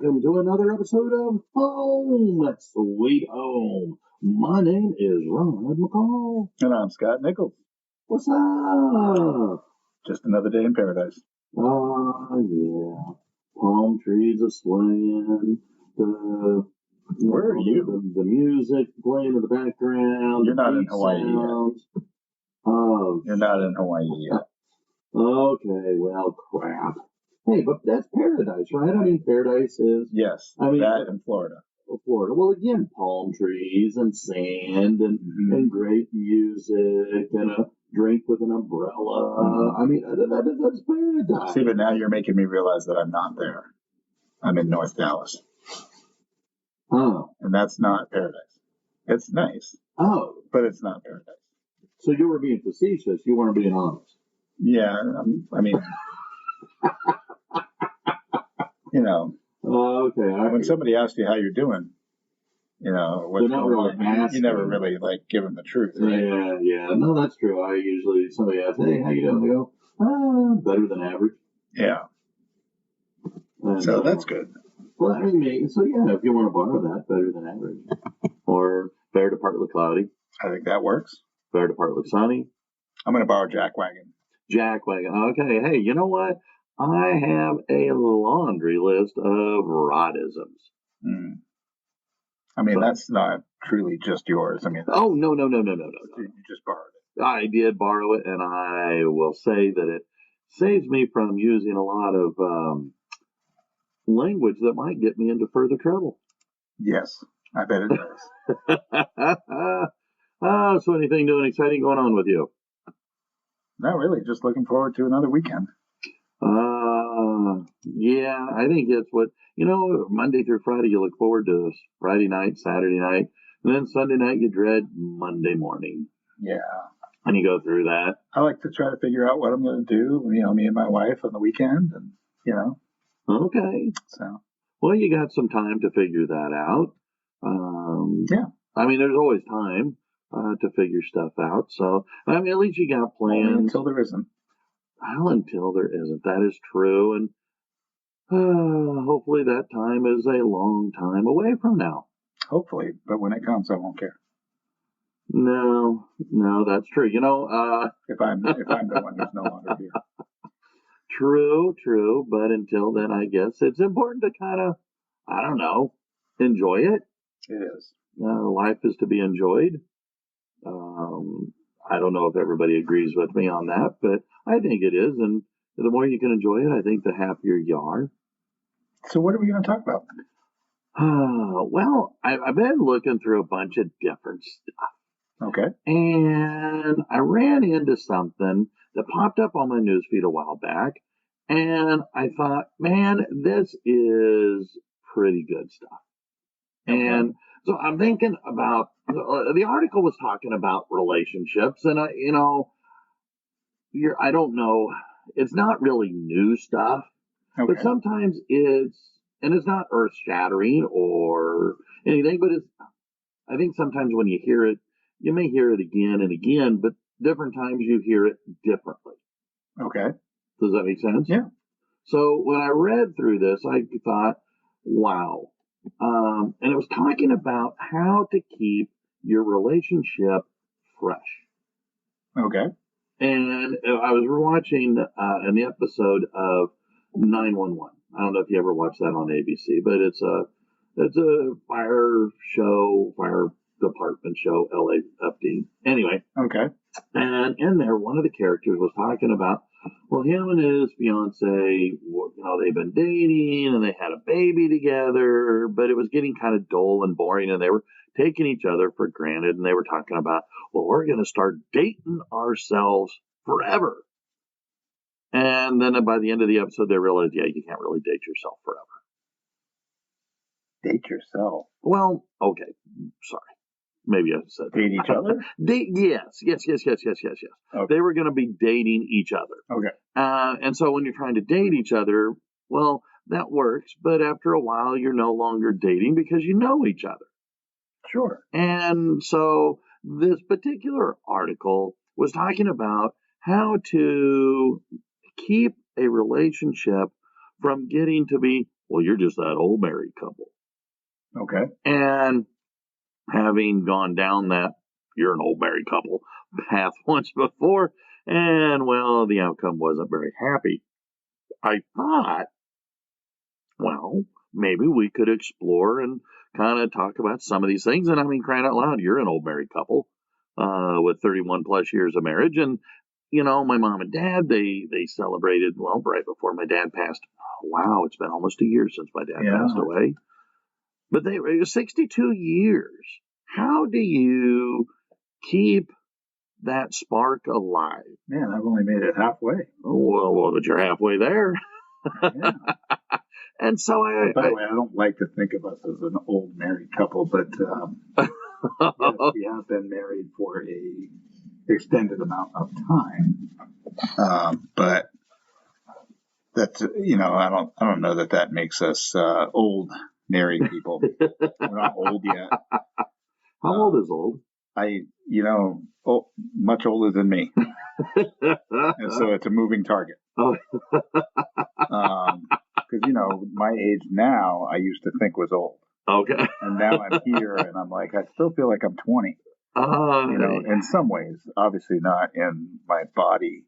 welcome to another episode of Home Sweet Home. My name is Ron McCall. And I'm Scott Nichols. What's up? Just another day in paradise. Yeah. Palm trees are swaying. Where are you? The music playing in the background. You're not in Hawaii yet. Oh, you're not in Hawaii yet. Okay, well, crap. Hey, but that's paradise, right? I mean, paradise is... Yes, that in Florida. Florida. Well, again, palm trees and sand and great music and a drink with an umbrella. I mean, that's paradise. See, but now you're making me realize that I'm not there. I'm in North Dallas. Oh. And that's not paradise. It's nice. Oh. But it's not paradise. So you were being facetious. You weren't being honest. Yeah, I mean... You know, okay. When somebody asks you how you're doing, you know, what's going on, you never really give them the truth, right? Yeah. No, that's true. I usually, somebody asks, hey, how you doing? I go, better than average. Yeah. And, so that's good. Well, I mean, so yeah, if you want to borrow that, better than average. Or fair to partly cloudy. I think that works. Fair to partly sunny. I'm going to borrow jackwagon. Jackwagon. Okay. Hey, you know what? I have a laundry list of rodisms. I mean, that's not truly just yours. I mean, no. You just borrowed it. I did borrow it, and I will say that it saves me from using a lot of language that might get me into further trouble. Yes, I bet it does. So anything new and exciting going on with you? Not really. Just looking forward to another weekend. Yeah, I think it's what, Monday through Friday, you look forward to Friday night, Saturday night, and then Sunday night, you dread Monday morning. Yeah. And you go through that. I like to try to figure out what I'm going to do, me and my wife on the weekend, and, Okay. So. Well, you got some time to figure that out. Yeah. I mean, there's always time to figure stuff out. So, I mean, at least you got plans. Until there isn't. Well, until there isn't. That is true. And hopefully that time is a long time away from now. Hopefully. But when it comes, I won't care. No, that's true. If I'm the one who's no longer here. True. But until then, I guess it's important to kind of, enjoy it. It is. Life is to be enjoyed. I don't know if everybody agrees with me on that, but I think it is. And the more you can enjoy it, I think the happier you are. So what are we going to talk about? Well, I've been looking through a bunch of different stuff. Okay. And I ran into something that popped up on my newsfeed a while back. And I thought, man, this is pretty good stuff. Okay. And so I'm thinking about, the article was talking about relationships, and I don't know, it's not really new stuff, okay. But sometimes it's not earth shattering or anything, but I think sometimes when you hear it, you may hear it again and again, but different times you hear it differently. Okay. Does that make sense? Yeah. So when I read through this, I thought, wow. And it was talking about how to keep your relationship fresh. Okay. And I was watching an episode of 911. I don't know if you ever watched that on ABC, but it's a fire department show, LAFD. Anyway. Okay. And in there, one of the characters was talking about, well, him and his fiance, they've been dating and they had a baby together, but it was getting kind of dull and boring, and they were taking each other for granted, and they were talking about, well, we're going to start dating ourselves forever. And then by the end of the episode, they realized, yeah, you can't really date yourself forever. Date yourself? Well, okay, sorry. Maybe I said date each other? Yes. Okay. They were going to be dating each other. Okay. And so when you're trying to date each other, well, that works. But after a while, you're no longer dating because you know each other. Sure. And so this particular article was talking about how to keep a relationship from getting to be well, you're just that old married couple. Okay. And having gone down that you're an old married couple path once before, and well, the outcome wasn't very happy. I thought, well, maybe we could explore and kind of talk about some of these things. And I mean, crying out loud, you're an old married couple with 31 plus years of marriage. And, you know, my mom and dad, they celebrated, well, right before my dad passed. Wow, it's been almost a year since my dad passed away. But they were 62 years. How do you keep that spark alive? Man, I've only made it halfway. Oh, well, but you're halfway there. Yeah. And so by the way, I don't like to think of us as an old married couple, but yes, we have been married for a extended amount of time. But that's, you know, I don't know that makes us old married people. We're not old yet. How old is old? Much older than me. And so it's a moving target. Because, you know, my age now, I used to think was old. Okay. And now I'm here and I'm like, I still feel like I'm 20. You know, in some ways, obviously not in my body.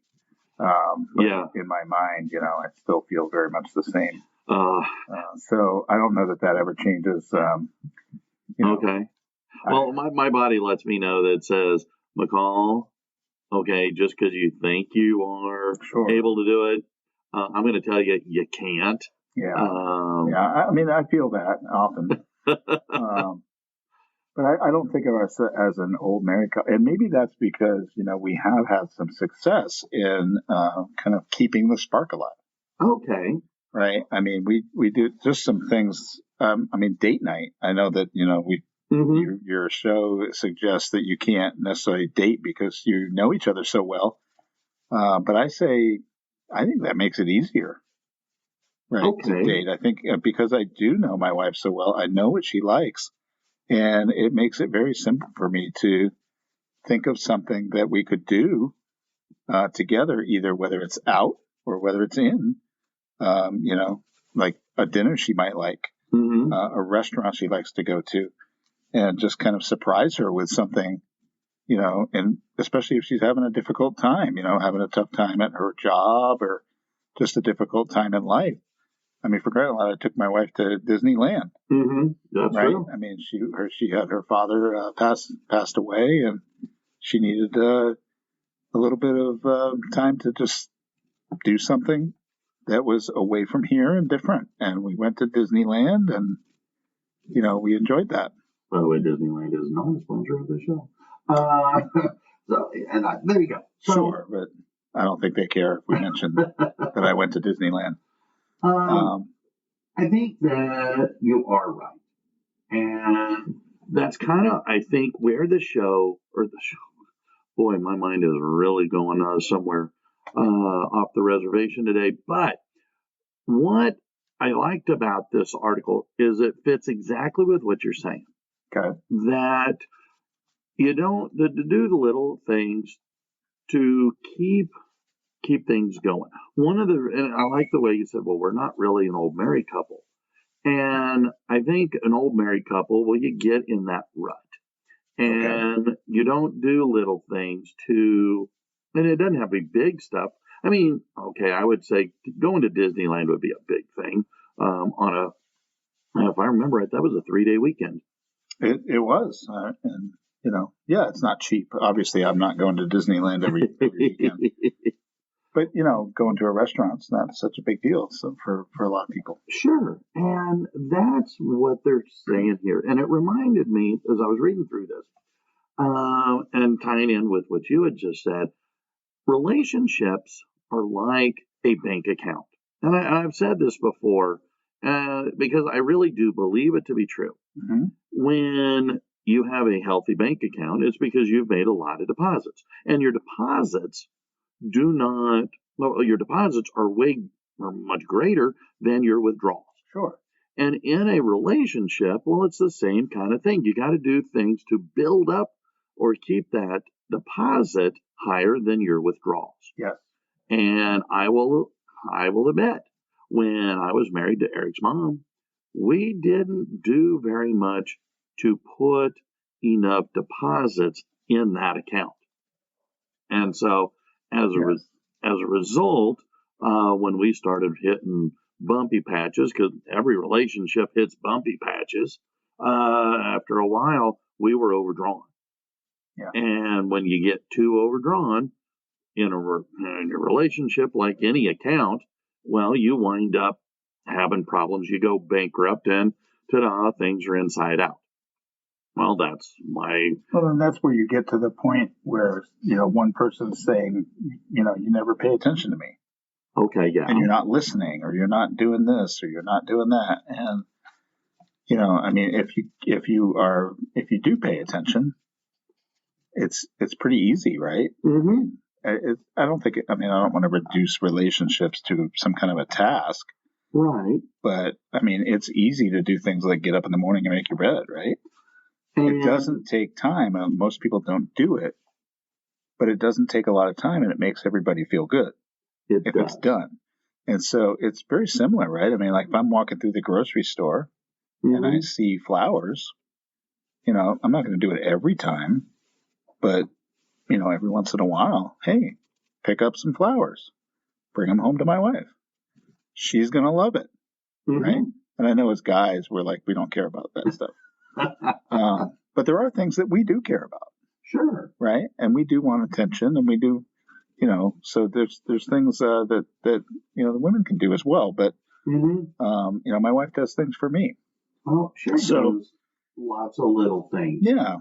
But in my mind, you know, I still feel very much the same. So I don't know that ever changes. Okay. Well, my body lets me know that it says, McCall, okay, just because you think you are able to do it, I'm going to tell you, you can't. Yeah. I mean, I feel that often. But I don't think of us as an old married couple. And maybe that's because, you know, we have had some success in kind of keeping the spark alive. Okay. Right. I mean, we do just some things. I mean, date night. I know that, you know, your show suggests that you can't necessarily date because you know each other so well. But I think that makes it easier. Right. Okay. To date. I think because I do know my wife so well, I know what she likes. And it makes it very simple for me to think of something that we could do together, either whether it's out or whether it's in, you know, like a dinner she might like, a restaurant she likes to go to, and just kind of surprise her with something, you know, and especially if she's having a difficult time, you know, having a tough time at her job or just a difficult time in life. I mean, for crying out loud, I took my wife to Disneyland. That's right. true. I mean, she had her father passed away, and she needed a little bit of time to just do something that was away from here and different. And we went to Disneyland, and you know, we enjoyed that. By the way, Disneyland is not a sponsor of the show. There you go. So, sure, but I don't think they care if we mention that I went to Disneyland. I think that you are right. And that's kind of, I think, where the show, boy, my mind is really going somewhere off the reservation today. But what I liked about this article is it fits exactly with what you're saying. Okay. That you don't, to do the little things to keep things going. And I like the way you said, well, we're not really an old married couple. And I think an old married couple, well, you get in that rut. And you don't do little things and it doesn't have to be big stuff. I mean, okay, I would say going to Disneyland would be a big thing if I remember right, that was a 3-day weekend. It was. And, you know, yeah, it's not cheap. Obviously, I'm not going to Disneyland every weekend. But, you know, going to a restaurant's not such a big deal for a lot of people. Sure. And that's what they're saying here. And it reminded me, as I was reading through this, and tying in with what you had just said, relationships are like a bank account. And I've said this before because I really do believe it to be true. When you have a healthy bank account, it's because you've made a lot of deposits. And your deposits your deposits are much greater than your withdrawals. Sure. And in a relationship, well, it's the same kind of thing. You got to do things to build up or keep that deposit higher than your withdrawals. Yes. And I will admit, when I was married to Eric's mom, we didn't do very much to put enough deposits in that account. And so as a result, when we started hitting bumpy patches, because every relationship hits bumpy patches, after a while, we were overdrawn. Yeah. And when you get too overdrawn in a relationship, like any account, well, you wind up having problems. You go bankrupt, and ta-da, things are inside out. Well, that's my. Well, and that's where you get to the point where, one person's saying, you never pay attention to me. Okay, yeah. And you're not listening, or you're not doing this, or you're not doing that. And, I mean, if you do pay attention, it's pretty easy, right? Mm-hmm. I don't want to reduce relationships to some kind of a task. Right. But, I mean, it's easy to do things like get up in the morning and make your bed, right? It doesn't take time. Most people don't do it, but it doesn't take a lot of time, and it makes everybody feel good if it's done. And so it's very similar, right? I mean, like if I'm walking through the grocery store and I see flowers, I'm not going to do it every time, but, every once in a while, hey, pick up some flowers, bring them home to my wife. She's going to love it, right? And I know as guys, we're like, we don't care about that stuff. But there are things that we do care about. Sure. Right. And we do want attention, and we do, so there's things that the women can do as well. But, my wife does things for me. Oh, sure. So lots of little things. Yeah.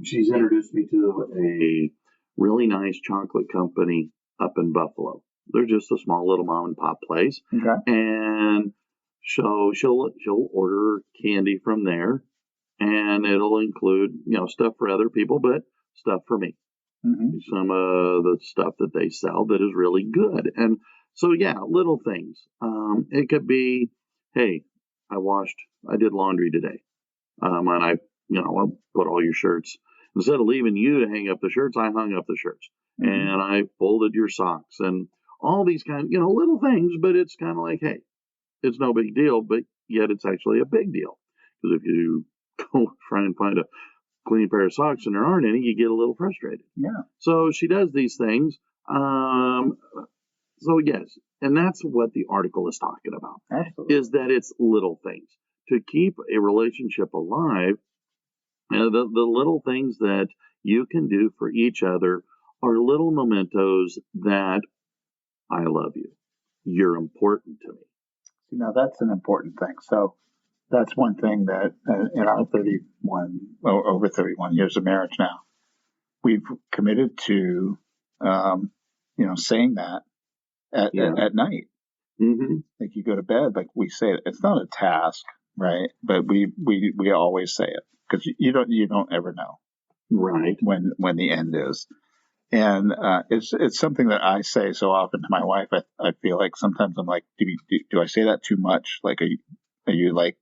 She's introduced me to a really nice chocolate company up in Buffalo. They're just a small little mom and pop place. Okay. And so she'll order candy from there, and it'll include, stuff for other people, but stuff for me. Mm-hmm. Some of the stuff that they sell that is really good. And so, yeah, little things. It could be, hey, I did laundry today. And I put all your shirts. Instead of leaving you to hang up the shirts, I hung up the shirts. Mm-hmm. And I folded your socks, and all these kind of, little things, but it's kind of like, hey, it's no big deal, but yet it's actually a big deal. Because if you go try and find a clean pair of socks and there aren't any, you get a little frustrated. Yeah. So she does these things. So yes, and that's what the article is talking about. Absolutely. Is that it's little things. To keep a relationship alive, the little things that you can do for each other are little mementos that I love you. You're important to me. That's an important thing. So that's one thing that in our over 31 years of marriage now, we've committed to, saying that at night. Mm-hmm. Like you go to bed, like we say it. It's not a task, right? But we always say it, because you don't ever know, right, when the end is. And it's something that I say so often to my wife. I feel like sometimes I'm like, do I say that too much? Like, are you like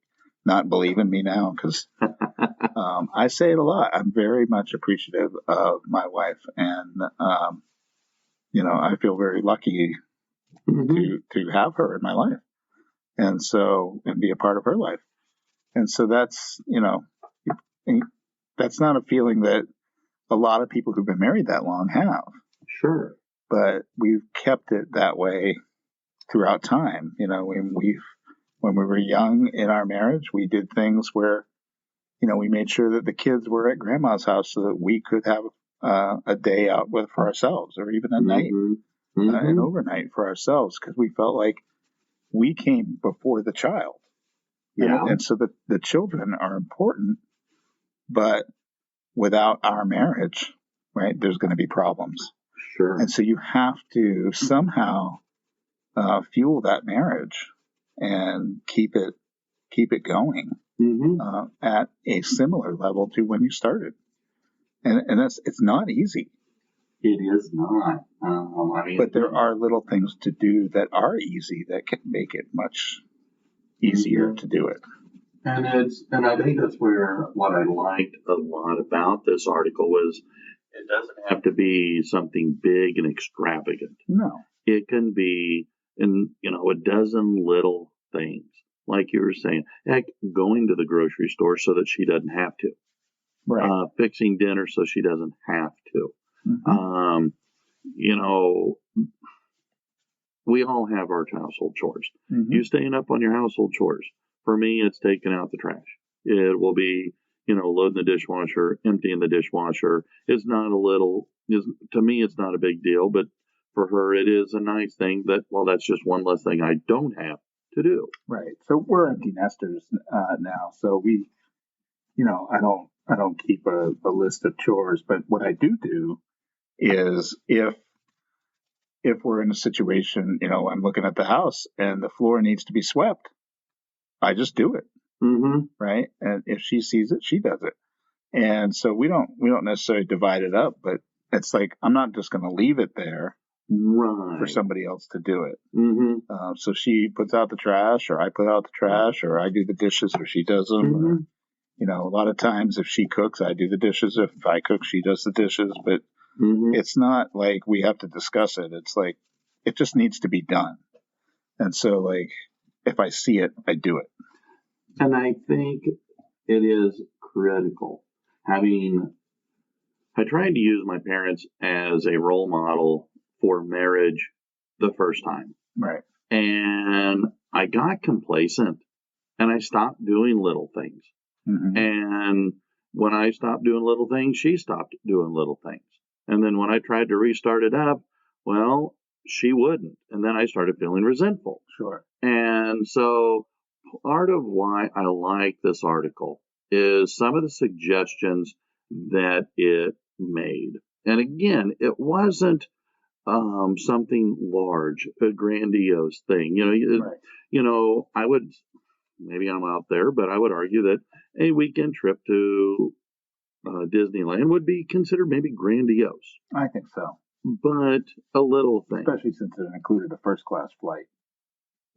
not believing me now? Because I say it a lot. I'm very much appreciative of my wife, and I feel very lucky to have her in my life, and be a part of her life. And so that's that's not a feeling that a lot of people who've been married that long have. Sure. But we've kept it that way throughout time. When we were young in our marriage, we did things where, we made sure that the kids were at grandma's house so that we could have a day out for ourselves, or even a night, an overnight for ourselves, because we felt like we came before the child. Yeah. And so the children are important, but without our marriage, right, there's going to be problems. Sure. And so you have to somehow fuel that marriage and keep it going at a similar level to when you started. And it's not easy. It is not. But there are little things to do that are easy that can make it much easier to do it. And I think that's where what I liked a lot about this article was it doesn't have to be something big and extravagant. No. It can be And, a dozen little things, like you were saying. Heck, going to the grocery store so that she doesn't have to. Right. Fixing dinner so she doesn't have to. Mm-hmm. We all have our household chores. Mm-hmm. You staying up on your household chores. For me, it's taking out the trash. It will be, loading the dishwasher, emptying the dishwasher. It's not to me, it's not a big deal, but for her, it is a nice thing that's just one less thing I don't have to do. Right. So we're empty nesters now. So we, I don't keep a list of chores, but what I do is if we're in a situation, I'm looking at the house and the floor needs to be swept, I just do it. Mm-hmm. Right. And if she sees it, she does it. And so we don't necessarily divide it up, but it's like, I'm not just going to leave it there for somebody else to do it. Mm-hmm. So she puts out the trash, or I put out the trash, or I do the dishes, or she does them. Mm-hmm. Or, a lot of times if she cooks, I do the dishes. If I cook, she does the dishes. But it's not like we have to discuss it. It's like, it just needs to be done. And so, like, if I see it, I do it. And I think it is critical. I tried to use my parents as a role model for marriage the first time. Right. And I got complacent and I stopped doing little things. Mm-hmm. And when I stopped doing little things, she stopped doing little things. And then when I tried to restart it up, well, she wouldn't. And then I started feeling resentful. Sure. And so part of why I like this article is some of the suggestions that it made. And again, it wasn't something large, a grandiose thing. Right. I would, maybe I'm out there, but I would argue that a weekend trip to Disneyland would be considered maybe grandiose. I think so. But a little thing. Especially since it included a first-class flight.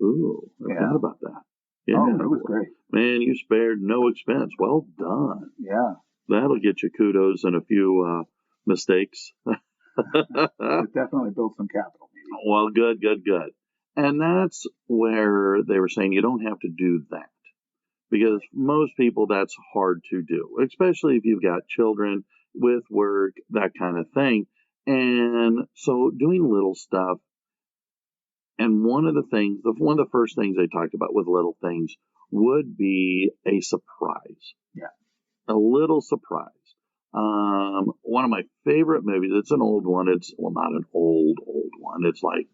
Ooh, I forgot about that. Yeah, it was great. Man, you spared no expense. Well done. Yeah. That'll get you kudos and a few mistakes. It definitely built some capital. Maybe. Well, good. And that's where they were saying you don't have to do that. Because most people, that's hard to do, especially if you've got children with work, that kind of thing. And so doing little stuff. And one of the first things they talked about with little things would be a surprise. Yeah. A little surprise. One of my favorite movies, it's an old one. It's, well, not an old one. It's like,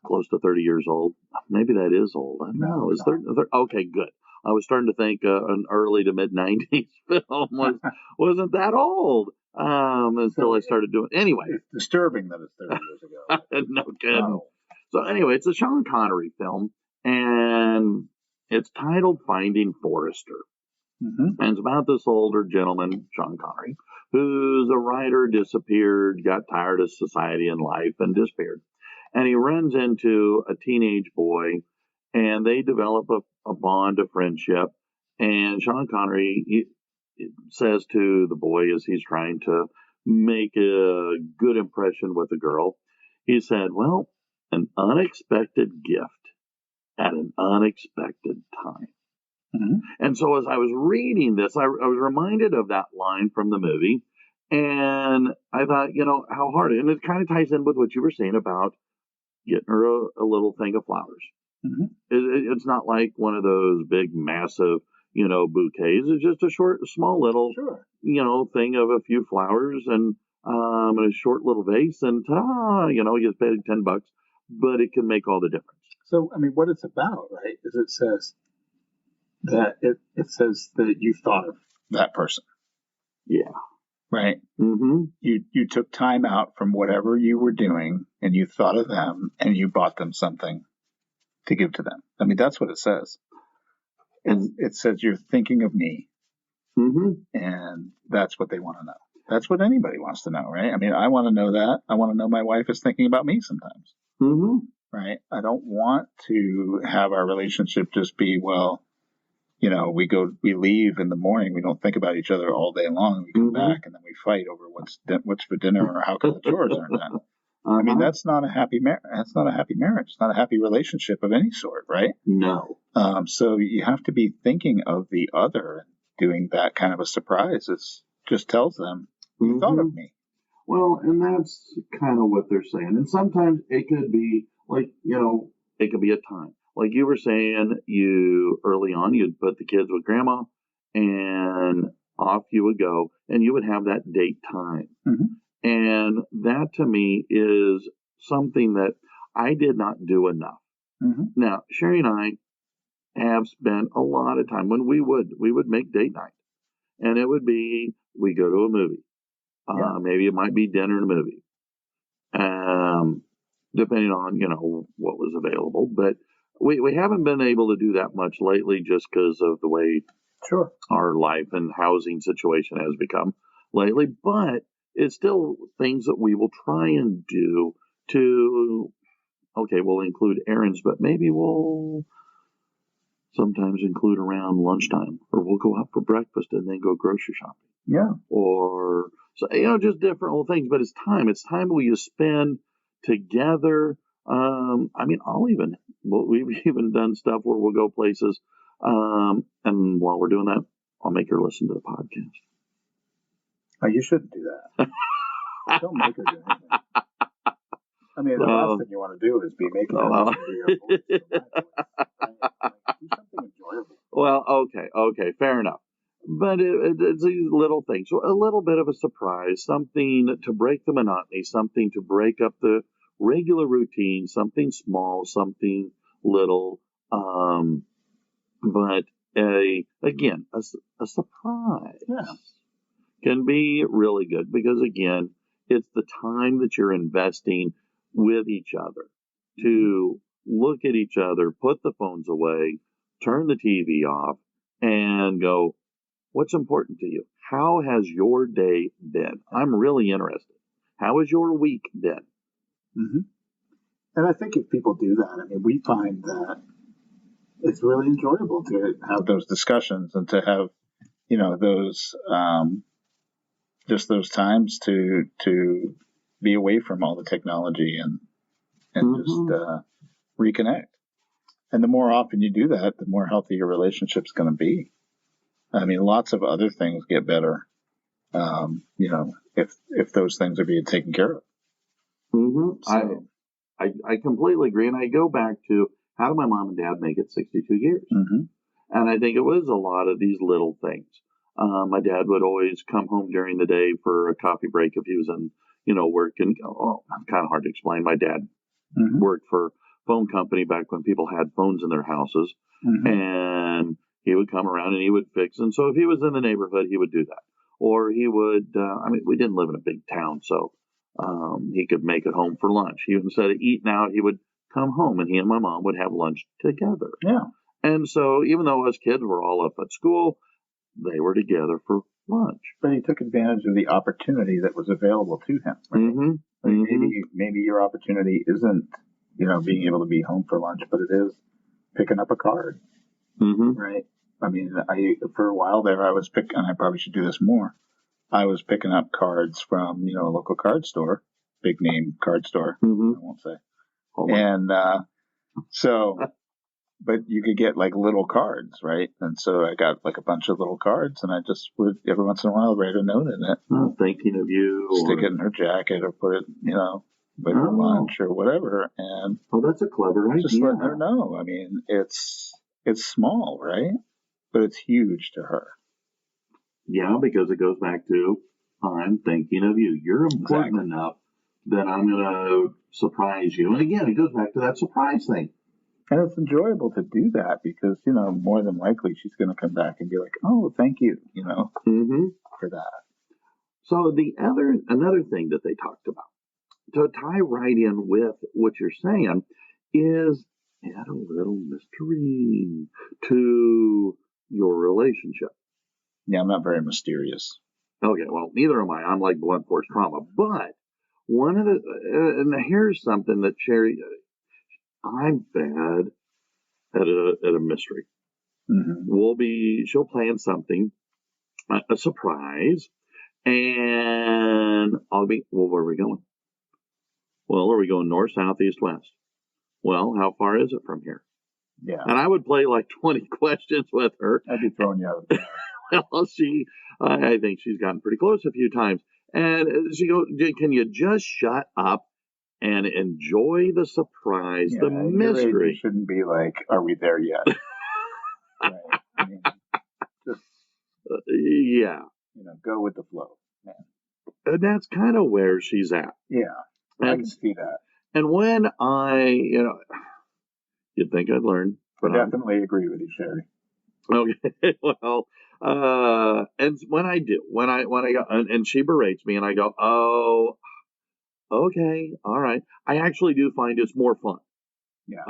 close to 30 years old. Maybe that is old. I don't know. Is there? Okay, good. I was starting to think an early to mid 90s film wasn't that old. Until I started doing anyway. It's disturbing that it's 30 years ago. No kidding. Oh. So anyway, it's a Sean Connery film, and it's titled Finding Forrester. Mm-hmm. And it's about this older gentleman, Sean Connery, who's a writer, disappeared, got tired of society and life, and disappeared. And he runs into a teenage boy, and they develop a bond of friendship. And Sean Connery says to the boy as he's trying to make a good impression with the girl, he said, well, an unexpected gift at an unexpected time. Mm-hmm. And so as I was reading this, I was reminded of that line from the movie. And I thought, how hard. And it kind of ties in with what you were saying about getting her a little thing of flowers. Mm-hmm. It's not like one of those big, massive, bouquets. It's just a small little, sure. Thing of a few flowers and a short little vase, and ta-da, you just paid $10, but it can make all the difference. So, I mean, what it's about, right, is it says that you thought of that person. Yeah. Right. Mm-hmm. You took time out from whatever you were doing, and you thought of them, and you bought them something to give to them. I mean, that's what it says. And it says you're thinking of me. Mm-hmm. And that's what they want to know. That's what anybody wants to know, right? I mean, I want to know that. I want to know my wife is thinking about me sometimes. Mm-hmm. Right? I don't want to have our relationship just be, well, we leave in the morning. We don't think about each other all day long. We come back and then we fight over what's for dinner or how come the chores aren't done. I mean, Uh-huh. that's not a happy that's not a happy marriage. It's not a happy relationship of any sort, right? No. So you have to be thinking of the other. Doing that kind of a surprise just tells them you thought Hmm. of me. Well, and that's kind of what they're saying. And sometimes it could be like, it could be a time. Like you were saying, you early on, you'd put the kids with grandma and off you would go and you would have that date time. Mm-hmm. And that to me is something that I did not do enough. Mm-hmm. Now, Sherry and I have spent a lot of time when we would make date night and it would be, we go to a movie. Yeah. Maybe it might be dinner and a movie. Depending on what was available. But we haven't been able to do that much lately, just because of the way Sure. our life and housing situation has become lately. But it's still things that we will try and do to. Okay, we'll include errands, but maybe we'll sometimes include around lunchtime, or we'll go out for breakfast and then go grocery shopping. Yeah. Or so just different little things. But it's time. It's time we spend together. I mean, we've even done stuff where we'll go places, and while we're doing that, I'll make her listen to the podcast. Oh, you shouldn't do that. Don't make her do anything. I mean, the last thing you want to do is be making her listen to your voice. Do something enjoyable. Well, okay, fair enough. But it's these little things. So a little bit of a surprise, something to break the monotony, something to break up the regular routine, something small, something little. But again, a surprise can be really good because, again, it's the time that you're investing with each other to look at each other, put the phones away, turn the TV off, and go, what's important to you? How has your day been? I'm really interested. How has your week been? Mm-hmm. And I think if people do that, I mean, we find that it's really enjoyable to have those discussions and to have, those just those times to be away from all the technology and just reconnect. And the more often you do that, the more healthy your relationship's going to be. I mean, lots of other things get better, if those things are being taken care of. Mm-hmm. So, I completely agree. And I go back to, how did my mom and dad make it 62 years? mm-hmm. And I think it was a lot of these little things. My dad would always come home during the day for a coffee break if he was in, work. And kind of hard to explain. My dad worked for a phone company back when people had phones in their houses. And he would come around and he would fix. And so if he was in the neighborhood, he would do that. Or he would, we didn't live in a big town, so he could make it home for lunch. Instead of eating out, he would come home and he and my mom would have lunch together. Yeah. And so even though us kids were all up at school, they were together for lunch. But he took advantage of the opportunity that was available to him. Right? Mm-hmm. Maybe your opportunity isn't, being able to be home for lunch, but it is picking up a card. Mm-hmm. Right. I mean, for a while there, I was picking, and I probably should do this more. I was picking up cards from, a local card store, big name card store. I won't say. And so, but you could get like little cards, right? And so I got like a bunch of little cards, and I just would every once in a while write a note in it. Thinking of you. Stick it in her jacket or put it, with her lunch or whatever. And that's a clever idea. Just letting her know. I mean, it's small, right? But it's huge to her. Yeah, because it goes back to, I'm thinking of you. You're important enough that I'm going to surprise you. And again, it goes back to that surprise thing. And it's enjoyable to do that because, more than likely she's going to come back and be like, oh, thank you, for that. So another thing that they talked about, to tie right in with what you're saying, is add a little mystery to your relationship. Yeah, I'm not very mysterious. Okay, well, neither am I. I'm like blunt force trauma. But one of and here's something that Sherry, I'm bad at a mystery. She'll plan something, a surprise, and I'll be, well, where are we going? Well, are we going north, south, east, west? Well, how far is it from here? Yeah. And I would play like 20 questions with her. I'd be throwing you out of the car. Well, I think she's gotten pretty close a few times. And she goes, can you just shut up and enjoy the surprise, the At your age, you mystery? shouldn't be like, are we there yet? Right. I mean, just, Yeah. go with the flow, man. And that's kind of where she's at. Yeah. I And, can see that. and when you'd think I'd learn. I But definitely agree with you, Sherry. okay, well, and when I do, when I go, and she berates me, and I go, oh, okay, all right. I actually do find it's more fun. Yeah.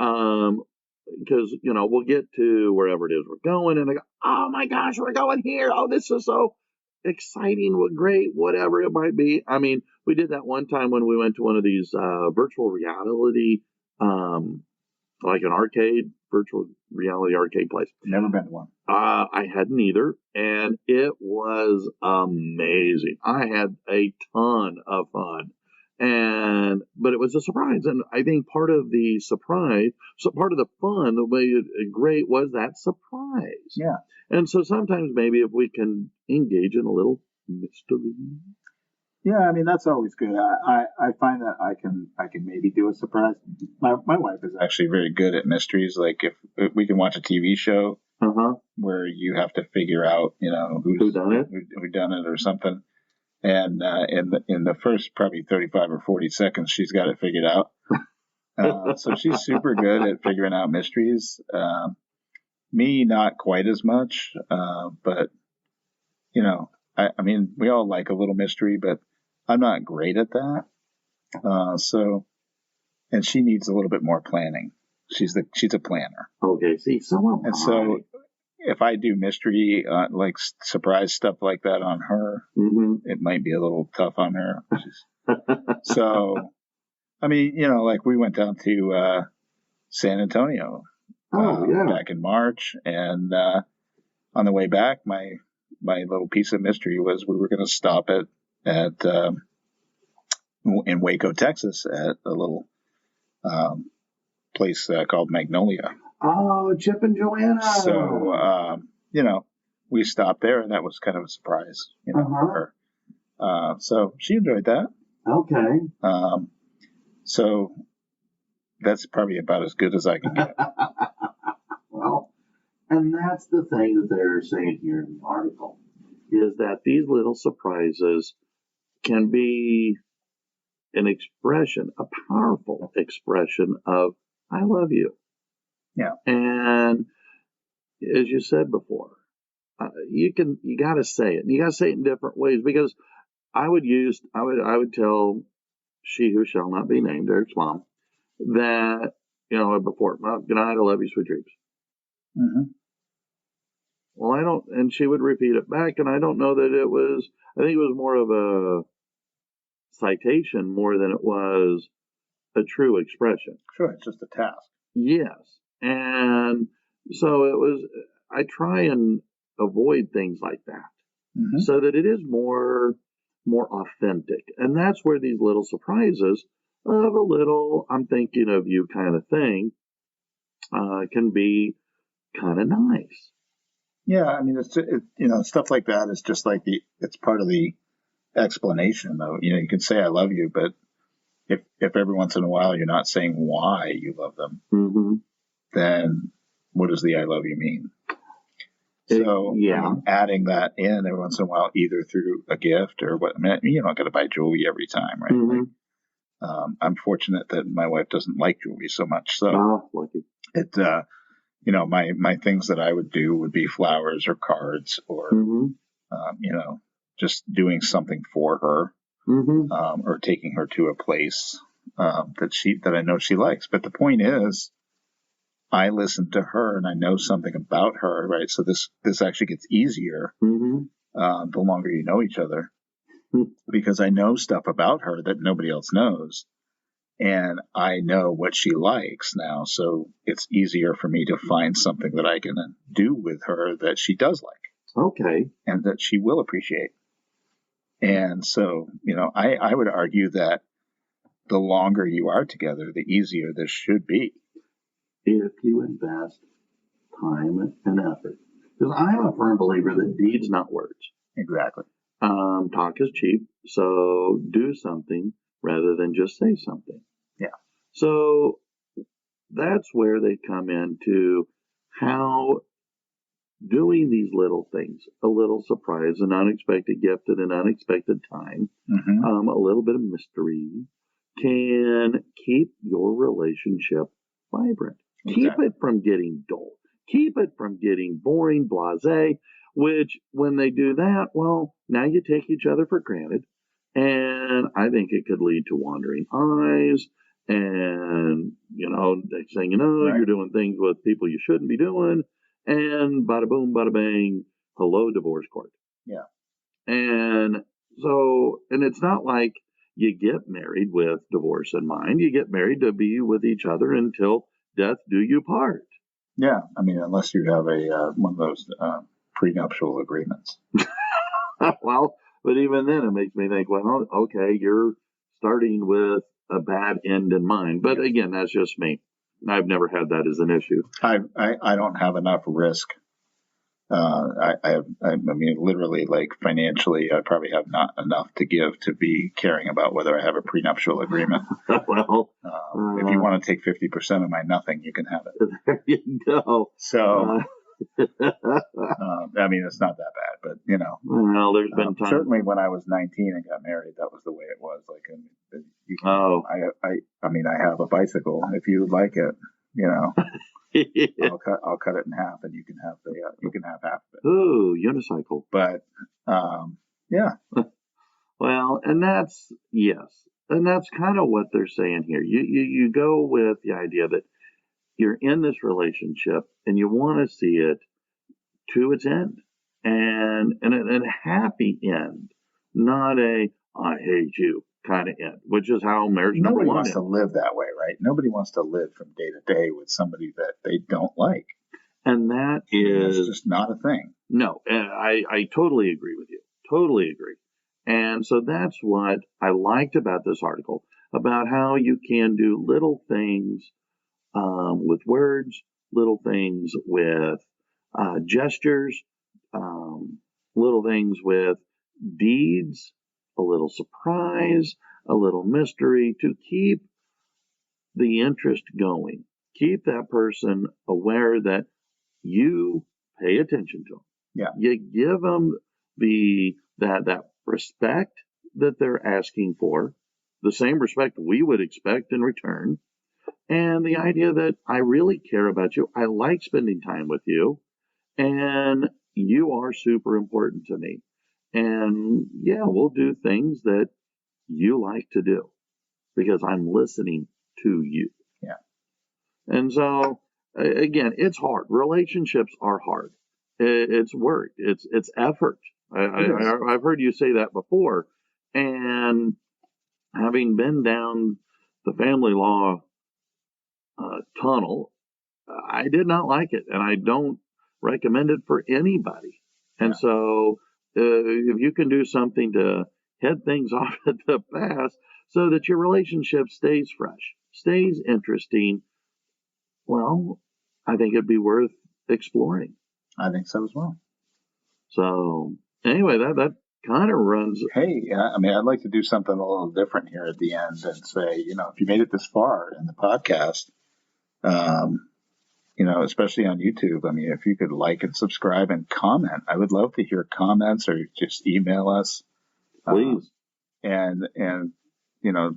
Because we'll get to wherever it is we're going, and I go, oh my gosh, we're going here. Oh, this is so exciting. What great, whatever it might be. I mean, we did that one time when we went to one of these virtual reality, like an virtual reality arcade place. Never been to one. I hadn't either, and it was amazing. I had a ton of fun, but it was a surprise, and I think part of the surprise, so part of the fun, the way great was that surprise. Yeah. And so sometimes maybe if we can engage in a little mystery. Yeah, I mean that's always good. I find that I can maybe do a surprise. My wife is actually very good at mysteries. Like if we can watch a TV show where you have to figure out who done it or something, and in the first probably 35 or 40 seconds she's got it figured out. So she's super good at figuring out mysteries. Me not quite as much, but I mean we all like a little mystery, but I'm not great at that. And she needs a little bit more planning. She's a planner. Okay, see, so if I do mystery, like surprise stuff like that on her, it might be a little tough on her. So, I mean, like we went down to San Antonio back in March, and on the way back, my little piece of mystery was we were going to stop in Waco, Texas, at a little place called Magnolia. Oh, Chip and Joanna. So, we stopped there, and that was kind of a surprise, for her. So she enjoyed that. Okay. So that's probably about as good as I can get. Well, and that's the thing that they're saying here in the article, is that these little surprises can be an expression, a powerful expression of I love you. Yeah. And as you said before, you got to say it. You got to say it in different ways, because I would tell she who shall not be named, Eric's mom, that before, good night, I love you, sweet dreams. Mm-hmm. Well, I don't, and she would repeat it back, and I don't know that it was. I think it was more of a citation more than it was a true expression. Sure, it's just a task. Yes. And so it was, I try and avoid things like that so that it is more authentic. And that's where these little surprises of a little, I'm thinking of you kind of thing, can be kind of nice. Yeah. I mean, it's stuff like that is just like it's part of the explanation though. You can say I love you, but if every once in a while you're not saying why you love them, then what does the I love you mean? So adding that in every once in a while, either through a gift or what. I mean, you're not going to buy jewelry every time, right? Like, I'm fortunate that my wife doesn't like jewelry so much. So it, my things that I would do would be flowers or cards or, just doing something for her, or taking her to a place that I know she likes. But the point is, I listen to her and I know something about her, right? So this actually gets easier the longer you know each other, because I know stuff about her that nobody else knows, and I know what she likes now. So it's easier for me to find something that I can do with her that she does like, okay, and that she will appreciate. And so, I would argue that the longer you are together, the easier this should be. If you invest time and effort. Because I'm a firm believer that deeds, not words. Exactly. Talk is cheap, so do something rather than just say something. Yeah. So that's where they come into how doing these little things, a little surprise, an unexpected gift at an unexpected time, a little bit of mystery, can keep your relationship vibrant. Exactly. Keep it from getting dull. Keep it from getting boring, blasé, which when they do that, well, now you take each other for granted. And I think it could lead to wandering eyes. And, next thing you know, Right. you're doing things with people you shouldn't be doing. And bada boom, bada bang, hello, divorce court. Yeah. And so, and it's not like you get married with divorce in mind. You get married to be with each other until death do you part. Yeah. I mean, unless you have one of those prenuptial agreements. Well, but even then it makes me think, well, okay, you're starting with a bad end in mind. But again, that's just me. I've never had that as an issue. I don't have enough risk. I mean, literally, like financially, I probably have not enough to give to be caring about whether I have a prenuptial agreement. Well, if you want to take 50% of my nothing, you can have it. There you go. So, I mean, it's not that bad, but well, there's been times. Certainly when I was 19 and got married, that was the way it was. Like, I mean, I have a bicycle. If you would like it, I'll cut it in half, and you can have half of it. Ooh, unicycle. But yeah. Well, and that's kind of what they're saying here. You go with the idea that you're in this relationship and you want to see it to its end, and a happy end, not a I hate you kind of end, which is how marriage number one wants to live that way, right? Nobody wants to live from day to day with somebody that they don't like. And that is just not a thing. No, and I totally agree with you. Totally agree. And so that's what I liked about this article, about how you can do little things with words, little things with gestures, little things with deeds, a little surprise, a little mystery to keep the interest going. Keep that person aware that you pay attention to them. Yeah. You give them that respect that they're asking for, the same respect we would expect in return, and the idea that I really care about you, I like spending time with you, and you are super important to me. And yeah, we'll do things that you like to do because I'm listening to you. Yeah. And so, again, it's hard. Relationships are hard. It's work. It's effort. I've heard you say that before. And having been down the family law tunnel, I did not like it, and I don't recommend it for anybody. And so, if you can do something to head things off at the pass so that your relationship stays fresh, stays interesting, well, I think it'd be worth exploring. I think so as well. So anyway, that kind of runs. Hey, I mean, I'd like to do something a little different here at the end and say, if you made it this far in the podcast, especially on YouTube, I mean, if you could like and subscribe and comment, I would love to hear comments, or just email us. Please. And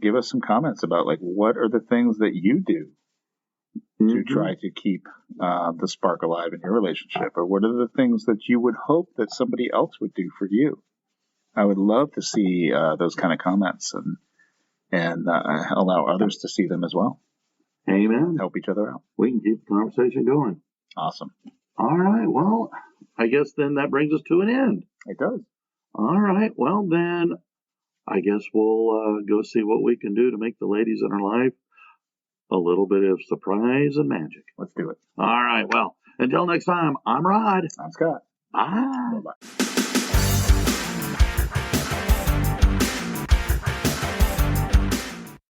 give us some comments about, like, what are the things that you do to try to keep the spark alive in your relationship, or what are the things that you would hope that somebody else would do for you? I would love to see those kind of comments and allow others to see them as well. Amen. Help each other out. We can keep the conversation going. Awesome. All right. Well, I guess then that brings us to an end. It does. All right. Well, then I guess we'll go see what we can do to make the ladies in our life a little bit of surprise and magic. Let's do it. All right. Well, until next time, I'm Rod. I'm Scott. Bye. Bye-bye.